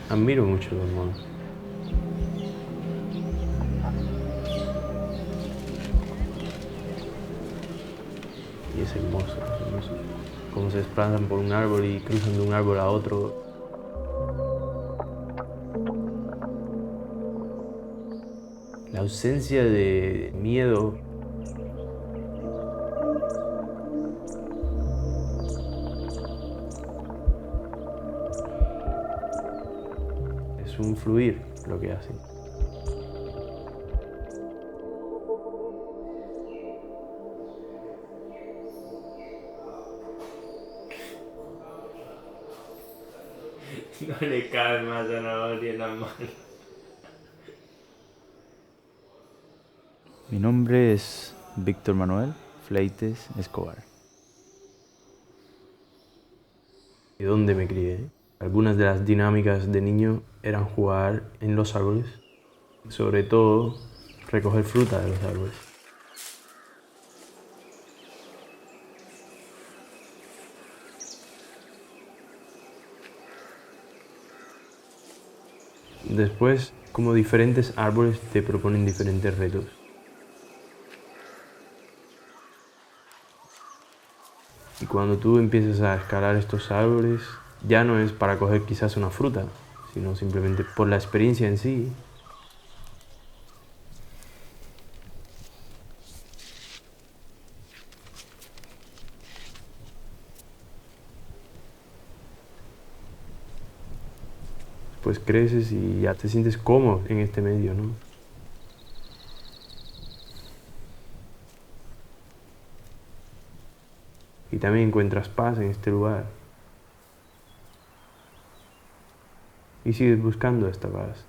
Admiro mucho los monos. Y es hermoso, es hermoso. Cómo se desplazan por un árbol y cruzan de un árbol a otro. La ausencia de miedo es un fluir lo que hacen. No le cabe más zanahoria en la mano. Mi nombre es Víctor Manuel Fleites Escobar. ¿Y dónde me crié? Algunas de las dinámicas de niño eran jugar en los árboles, sobre todo recoger fruta de los árboles. Después, como diferentes árboles te proponen diferentes retos. Y cuando tú empiezas a escalar estos árboles, ya no es para coger quizás una fruta, sino simplemente por la experiencia en sí. Pues creces y ya te sientes cómodo en este medio, ¿no? Y también encuentras paz en este lugar. Y sigues buscando esta paz.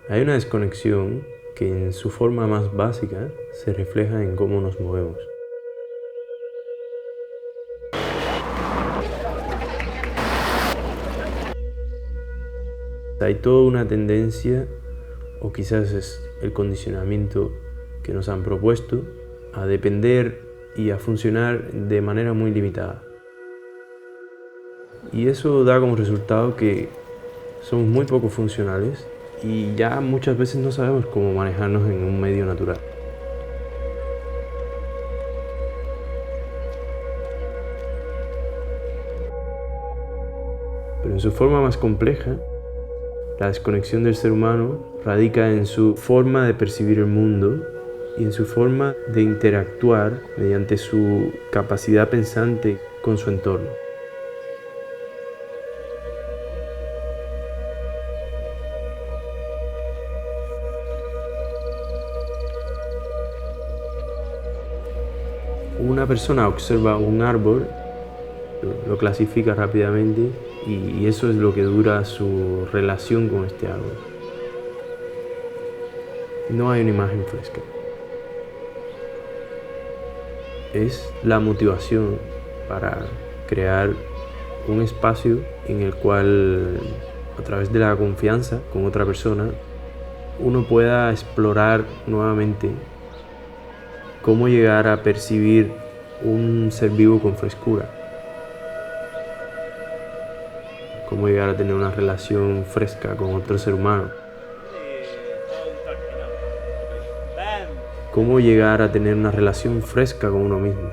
Hay una desconexión que en su forma más básica se refleja en cómo nos movemos. Hay toda una tendencia, o quizás es el condicionamiento que nos han propuesto, a depender y a funcionar de manera muy limitada. Y eso da como resultado que somos muy poco funcionales y ya muchas veces no sabemos cómo manejarnos en un medio natural. Pero en su forma más compleja, la desconexión del ser humano radica en su forma de percibir el mundo y en su forma de interactuar mediante su capacidad pensante con su entorno. Una persona observa un árbol, lo clasifica rápidamente y eso es lo que dura su relación con este árbol. No hay una imagen fresca. Es la motivación para crear un espacio en el cual, a través de la confianza con otra persona, uno pueda explorar nuevamente cómo llegar a percibir un ser vivo con frescura, cómo llegar a tener una relación fresca con otro ser humano, cómo llegar a tener una relación fresca con uno mismo.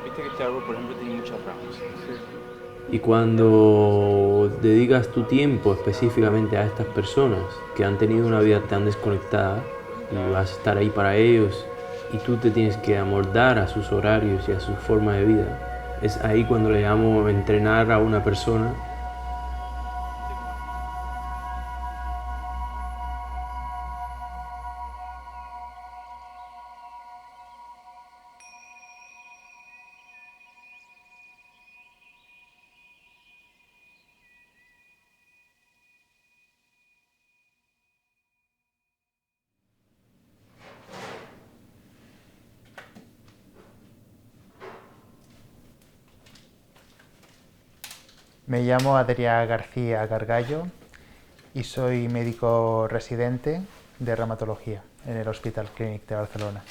Viste que este árbol, por ejemplo, tiene muchas ramas. Y cuando dedicas tu tiempo específicamente a estas personas que han tenido una vida tan desconectada y vas a estar ahí para ellos y tú te tienes que amoldar a sus horarios y a su forma de vida, es ahí cuando le llamo entrenar a una persona Me llamo Adrià García Gargallo y soy médico residente de reumatología en el Hospital Clínic de Barcelona.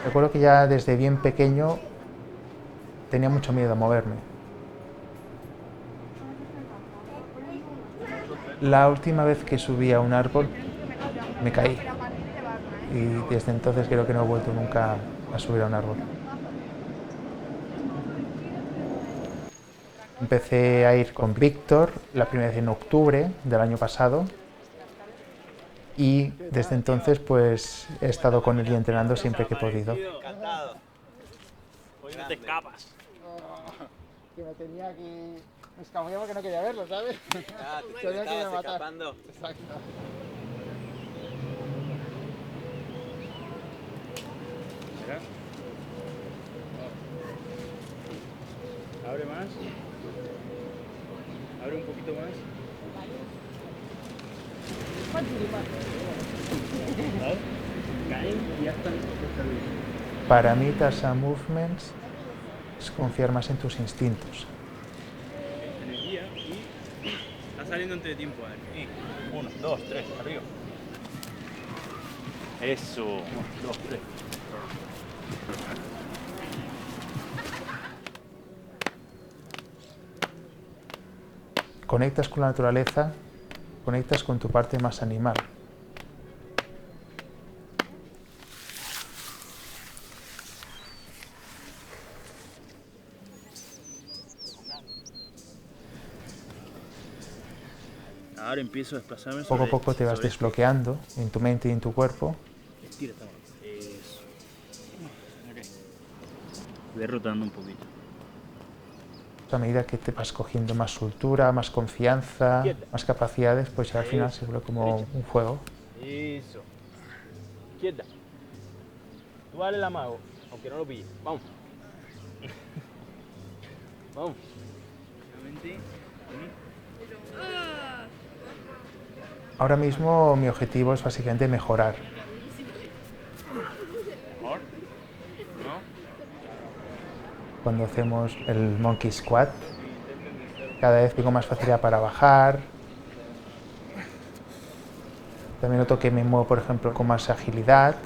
Recuerdo que ya desde bien pequeño tenía mucho miedo a moverme. La última vez que subí a un árbol me caí y desde entonces creo que no he vuelto nunca a subir a un árbol. Empecé a ir con Víctor la primera vez en octubre del año pasado y desde entonces pues he estado con él y entrenando siempre que he podido. Encantado. Hoy no te escapas. Que me tenía aquí... Me escabullé porque no quería verlo, ¿sabes? Ah, tú Tenía que ir a estabas matar. escapando. Exacto. ¿Será? Abre más. Abre un poquito más. ¿Sabes? Caen y ya están servidos. Para mí, Tarsal Movements es confiar más en tus instintos. Energía y está saliendo entre tiempo. Y 1, 2, 3, arriba. Eso. 1, 2, 3. Conectas con la naturaleza, conectas con tu parte más animal. Ahora empiezo a desplazarme. Poco a poco te vas sobre desbloqueando en tu mente y en tu cuerpo. Estira esta mano. Eso. Ok. Voy rotando un poquito. A medida que te vas cogiendo más soltura, más confianza, más capacidades, pues ya al final se vuelve como un juego. Eso. Quieta. Tú dale la mano, aunque no lo pilles. Vamos. Vamos. Ahora mismo mi objetivo es básicamente mejorar. ¿Mejor? ¿No? Cuando hacemos el Monkey Squat, cada vez tengo más facilidad para bajar. También noto que me muevo, por ejemplo, con más agilidad.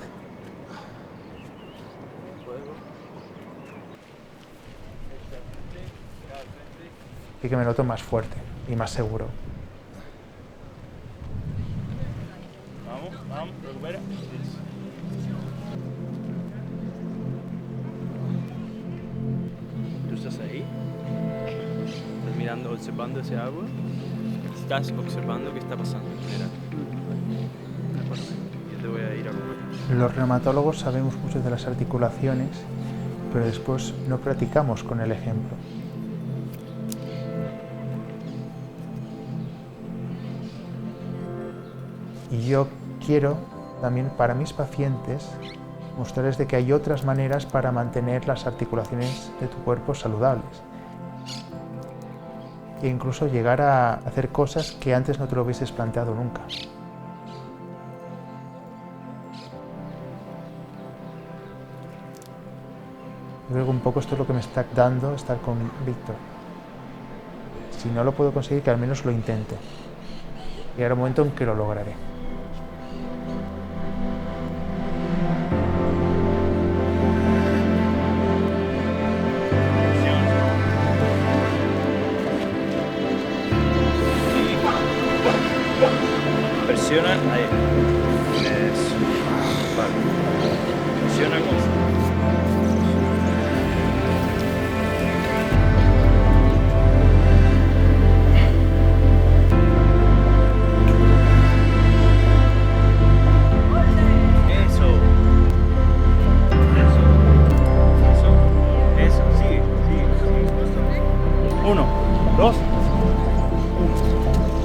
Y que me noto más fuerte y más seguro. Vamos, vamos, recupera. ¿Tú estás ahí? Estás mirando, observando ese árbol. Estás observando qué está pasando en general. Yo te voy a ir a comer. Los reumatólogos sabemos mucho de las articulaciones, pero después no practicamos con el ejemplo. Y yo quiero también para mis pacientes mostrarles de que hay otras maneras para mantener las articulaciones de tu cuerpo saludables. E incluso llegar a hacer cosas que antes no te lo hubieses planteado nunca. Yo creo que un poco esto es lo que me está dando estar con Víctor. Si no lo puedo conseguir, que al menos lo intente. Llegará un momento en que lo lograré. Presiona ahí. Eso. Vale. Presiona con... Uno, dos, 1,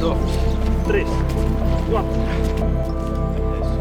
2, 3, 4. Eso.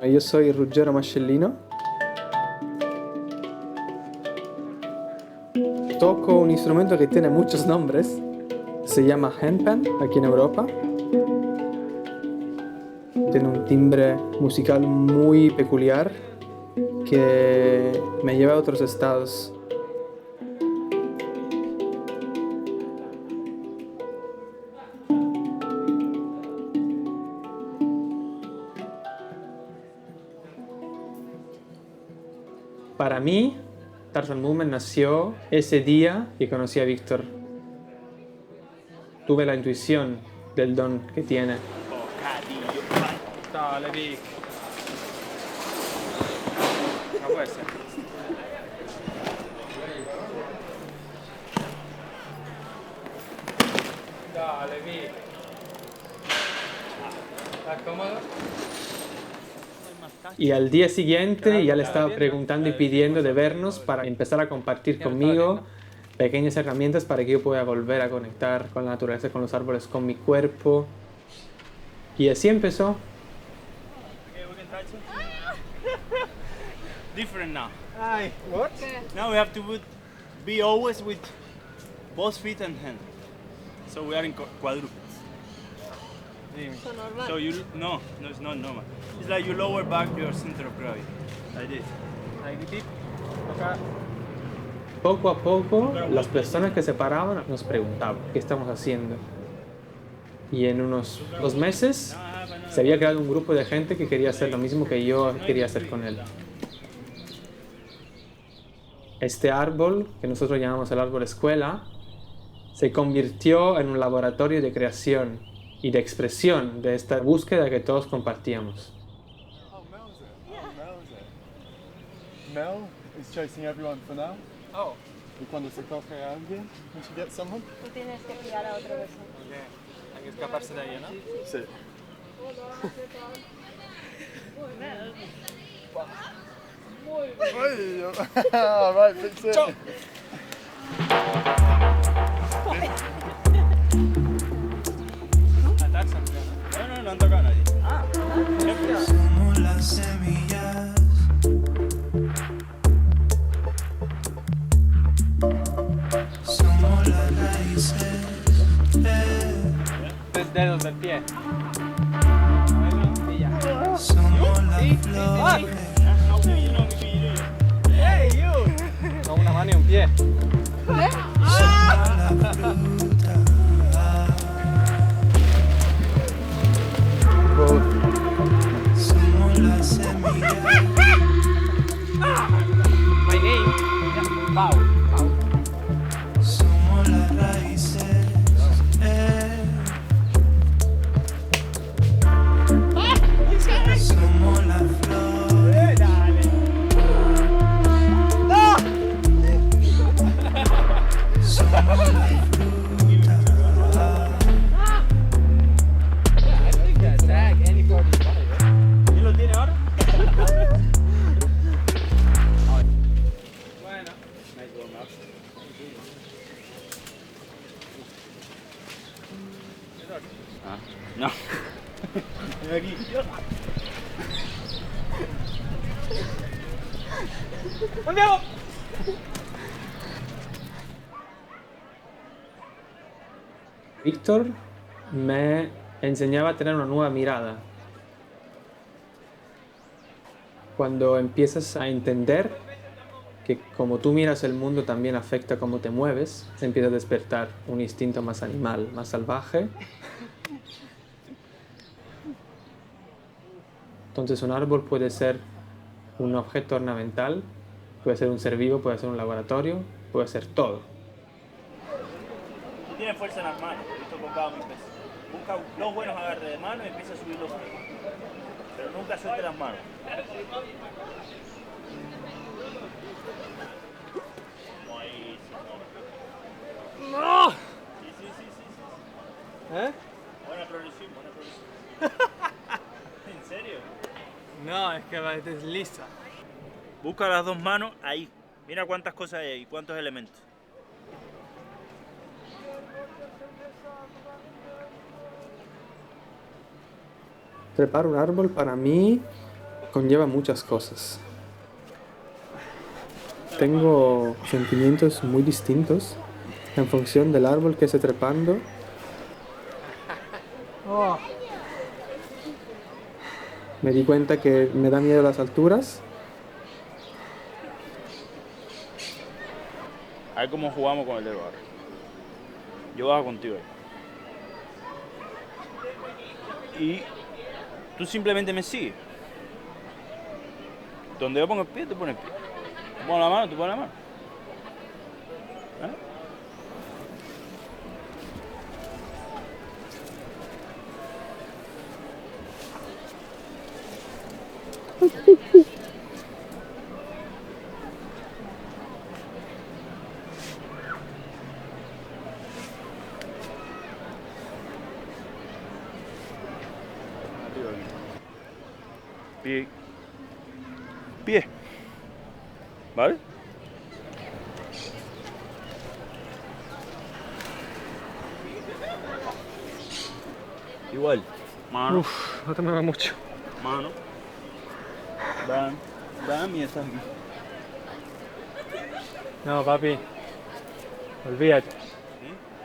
Yo soy Ruggero Mascellino. Toco un instrumento que tiene muchos nombres. Se llama handpan aquí en Europa. Tiene un timbre musical muy peculiar que me lleva a otros estados. Para mí, Tarzan Movement nació ese día que conocí a Víctor. Tuve la intuición del don que tiene. Bocadillo. Dale, Vic. No puede ser. Dale, Vic. ¿Estás cómodo? Y al día siguiente ya le estaba preguntando y pidiendo de vernos para empezar a compartir conmigo pequeñas herramientas para que yo pueda volver a conectar con la naturaleza, con los árboles, con mi cuerpo. Y así empezó. Okay, we can touch it. Different now. Ay, what? Now we have to be always with both feet and hand. So we are in quadrupeds. So you no, it's not normal. It's like you lower back your center of gravity, like this. Ahí, tip. Acá. Poco a poco, las personas que se paraban nos preguntaban qué estamos haciendo. Y en unos 2 meses se había creado un grupo de gente que quería hacer lo mismo que yo quería hacer con él. Este árbol, que nosotros llamamos el árbol escuela, se convirtió en un laboratorio de creación y de expresión de esta búsqueda que todos compartíamos. Oh, Mel's it. Yeah. Oh, Mel's it. Mel is chasing everyone for now. Oh. Y cuando se coge a alguien, when she gets someone. Tú tienes que pillar a otra persona. Hay que escaparse de ahí, ¿no? Sí. All right, fix it. A Tarzan, no, no han tocado a nadie. Somos las semillas. Somos las raíces. 3 dedos del pie. Somos las flores. Hey, you! Con una mano y un pie. Somos la fruta. Somos las semillas. My name. Pau. Pau. Somos las raíces. Somos las flores. Somos la fruta. ¿Quién lo tiene ahora? Bueno. Nice warm up. Ah, no. Ven aquí. ¡Volvemos! Víctor me enseñaba a tener una nueva mirada. Cuando empiezas a entender que como tú miras el mundo también afecta cómo te mueves, se empieza a despertar un instinto más animal, más salvaje. Entonces un árbol puede ser un objeto ornamental, puede ser un ser vivo, puede ser un laboratorio, puede ser todo. Tiene fuerza en las manos, he visto con cada mil veces. Busca 2 buenos agarres de mano y empieza a subir los pies. Pero nunca suelte las manos. ¡No! Sí, sí, sí, sí, sí. ¿Eh? Buena progresión, buena progresión. ¿En serio? No, es que va desliza. Busca las 2 manos ahí. Mira cuántas cosas hay ahí, cuántos elementos. Trepar un árbol para mí conlleva muchas cosas. Tengo sentimientos muy distintos en función del árbol que esté trepando. Me di cuenta que me da miedo las alturas. A ver cómo jugamos con el dedo ahora. Yo bajo contigo ahí. Y tú simplemente me sigues. Donde yo pongo el pie, tú pones el pie. Tú pones la mano, tú pones la mano. ¿Ah? Pie. Pie. ¿Vale? Igual. Mano. No te muevas mucho. Mano. Bam. Bam y estás aquí. No, papi. Olvídate.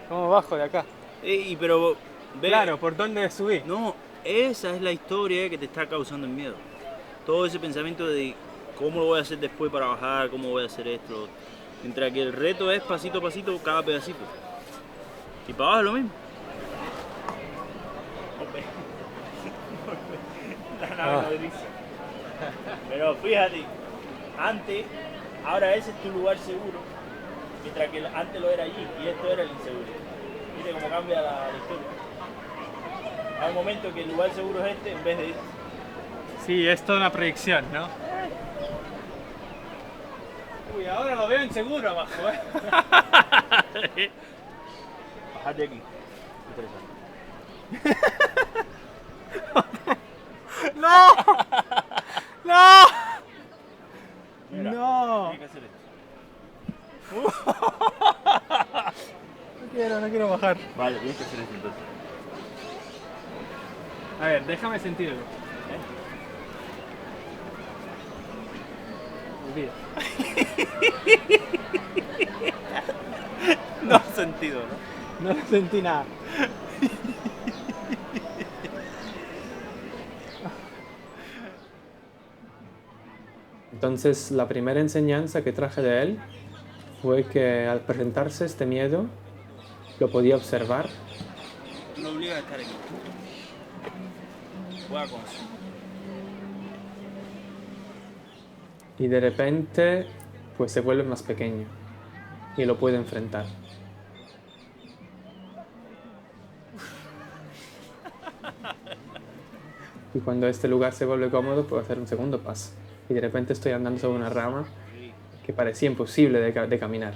¿Cómo bajo de acá? Ey, pero... Ve. Claro, ¿por dónde subí? No, esa es la historia que te está causando el miedo. Todo ese pensamiento de cómo lo voy a hacer después para bajar, cómo voy a hacer esto. Mientras que el reto es pasito a pasito, cada pedacito. Y para abajo es lo mismo. La nave nodriza. Pero fíjate, antes, ahora ese es tu lugar seguro. Mientras que antes lo era allí y esto era el inseguro. ¿Viste cómo cambia la historia? Hay un momento que el lugar seguro es este en vez de este. Sí, es toda una proyección, ¿no? Uy, ahora lo veo inseguro abajo, ¿eh? Bájate aquí. Interesante. ¡No! ¡No! Mira, ¡No! tienes que hacer esto. No quiero bajar. Vale, tienes que hacer esto entonces. A ver, déjame sentirlo. Olvida. No has sentido, ¿no? No sentí nada. Entonces, la primera enseñanza que traje de él fue que al presentarse este miedo, lo podía observar. No obligas a estar aquí. Juega con eso. Y de repente, pues se vuelve más pequeño y lo puede enfrentar. Y cuando este lugar se vuelve cómodo, puedo hacer un segundo paso. Y de repente estoy andando sobre una rama que parecía imposible de caminar.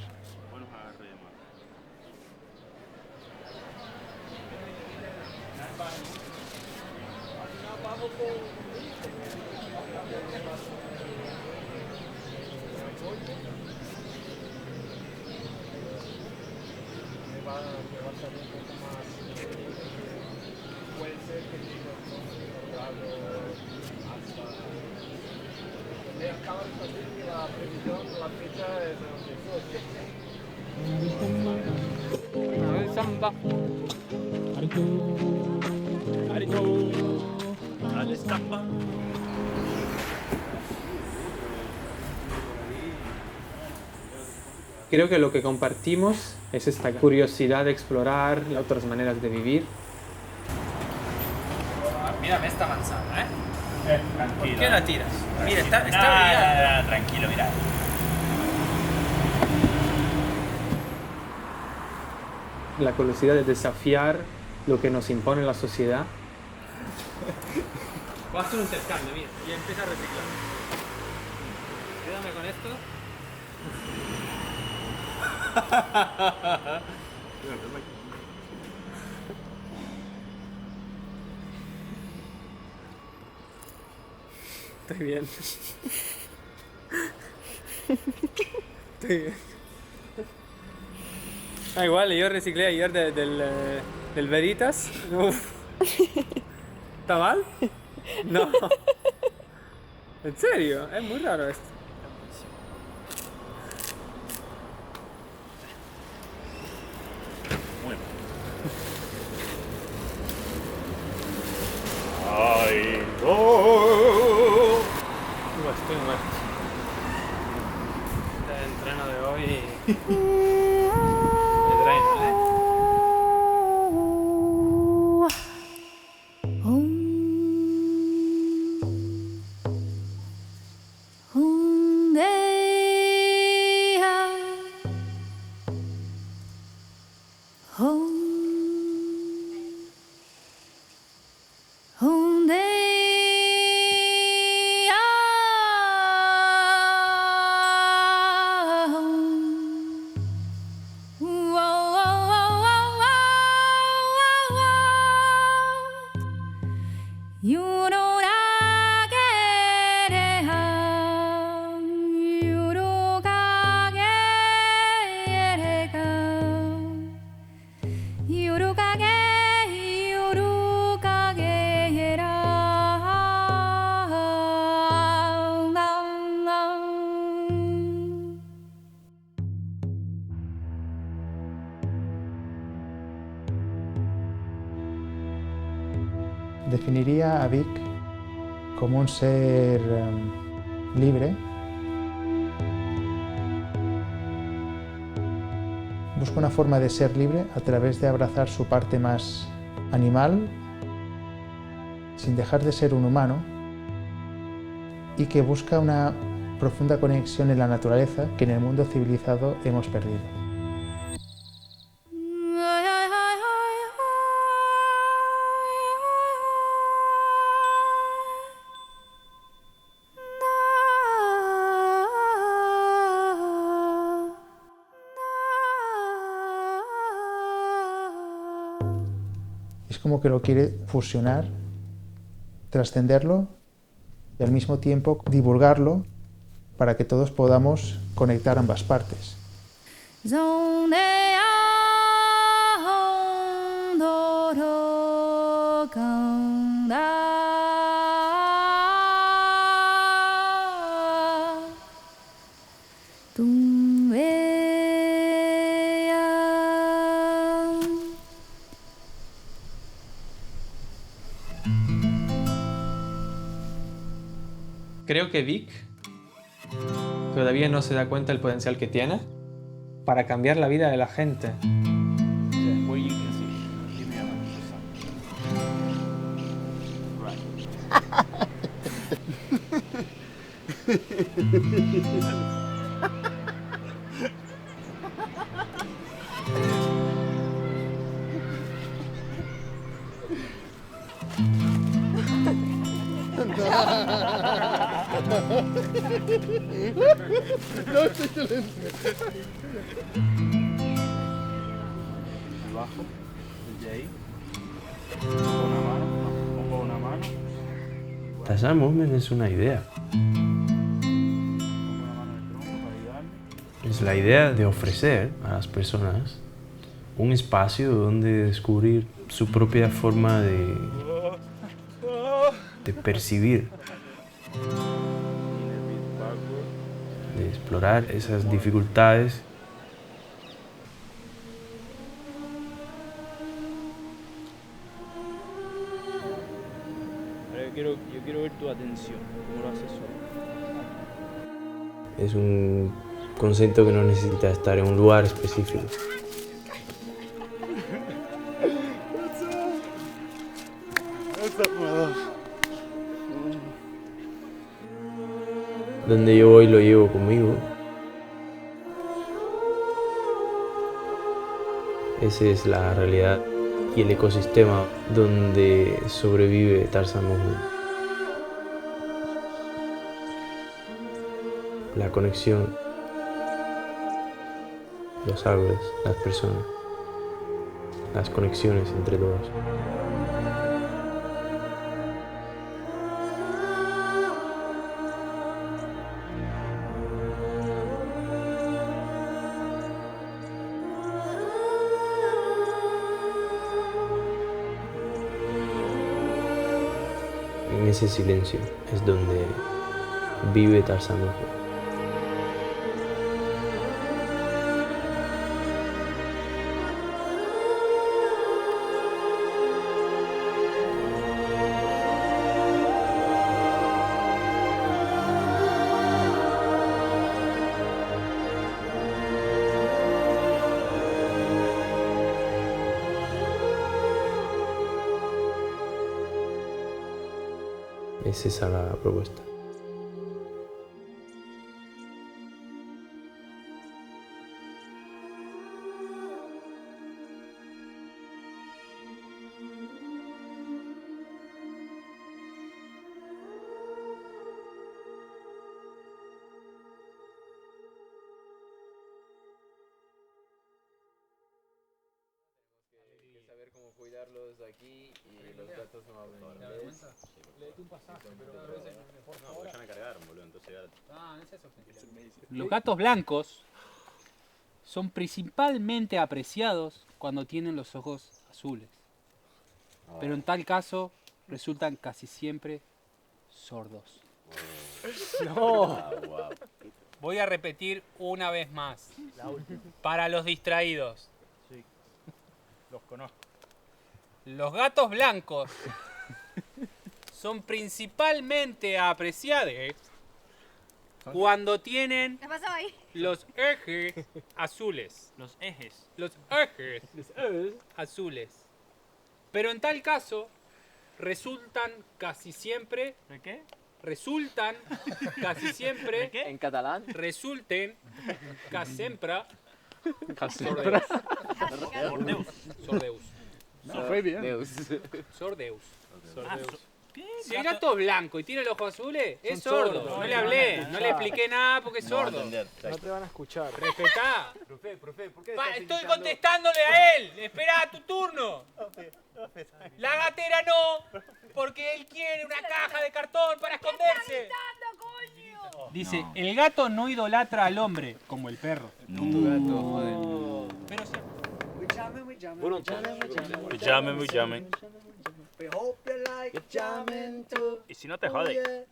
Creo que lo que compartimos es esta curiosidad de explorar otras maneras de vivir. Mírame esta manzana, ¿eh? Tranquilo. ¿Por qué la tiras? Mira, está brillando. Tranquilo, mira. La curiosidad de desafiar lo que nos impone la sociedad. Voy a hacer un intercambio, mira, y empieza a reciclar. Quédame con esto. Estoy bien. Estoy bien. Ah, igual, yo reciclé ayer del Veritas. Uf. ¿Está mal? No. ¿En serio? Es muy raro esto. Bueno. Ay, no. Estoy muerto. El entreno de hoy me drena, ¿eh? Definiría a Vic como un ser libre. Busca una forma de ser libre a través de abrazar su parte más animal, sin dejar de ser un humano, y que busca una profunda conexión en la naturaleza que en el mundo civilizado hemos perdido. Es como que lo quiere fusionar, trascenderlo y al mismo tiempo divulgarlo para que todos podamos conectar ambas partes. Creo que Vic todavía no se da cuenta del potencial que tiene para cambiar la vida de la gente. What you can see. Give me a No, estoy excelente. Abajo, desde ahí. Pongo una mano. Tasar Movement es una idea. Es la idea de ofrecer a las personas un espacio donde descubrir su propia forma de percibir, de explorar esas dificultades. Ahora yo quiero ver tu atención, cómo lo haces solo. Es un concepto que no necesita estar en un lugar específico. Donde yo voy lo llevo conmigo. Esa es la realidad y el ecosistema donde sobrevive Tarzan Movement. La conexión, los árboles, las personas, las conexiones entre todos. En ese silencio es donde vive Tarzán Ojo. Es esa la propuesta. Saber cómo cuidarlos aquí y los gatos no hablan inglés. Léete un pasaje, pero No, porque ya me cargaron, boludo, entonces ya... Ah, es eso. Los gatos blancos son principalmente apreciados cuando tienen los ojos azules. Pero en tal caso resultan casi siempre sordos. No. Voy a repetir una vez más. La última. Para los distraídos. Sí. Los conozco. Los gatos blancos son principalmente apreciados cuando tienen ¿Qué pasó ahí? los ejes azules. Los ejes. Los ejes azules. Pero en tal caso, resultan casi siempre... ¿De qué? Resultan casi siempre... ¿De qué? ¿En catalán? Resulten casi siempre... Sempre. Sordeus. Sordeus. No, fue bien. Sordeus. Ah, ¿qué? Si el gato es blanco y tiene los ojos azules, es sordo. sordos. No le hablé, no le expliqué nada porque es sordo. No te van a escuchar. Respetá. Profe, ¿por qué Estoy contestándole a él. Espera tu turno. La gatera no, porque él quiere una caja de cartón para esconderse. Dice, el gato no idolatra al hombre, como el perro. Pero se... Llamen. Y si no te jode.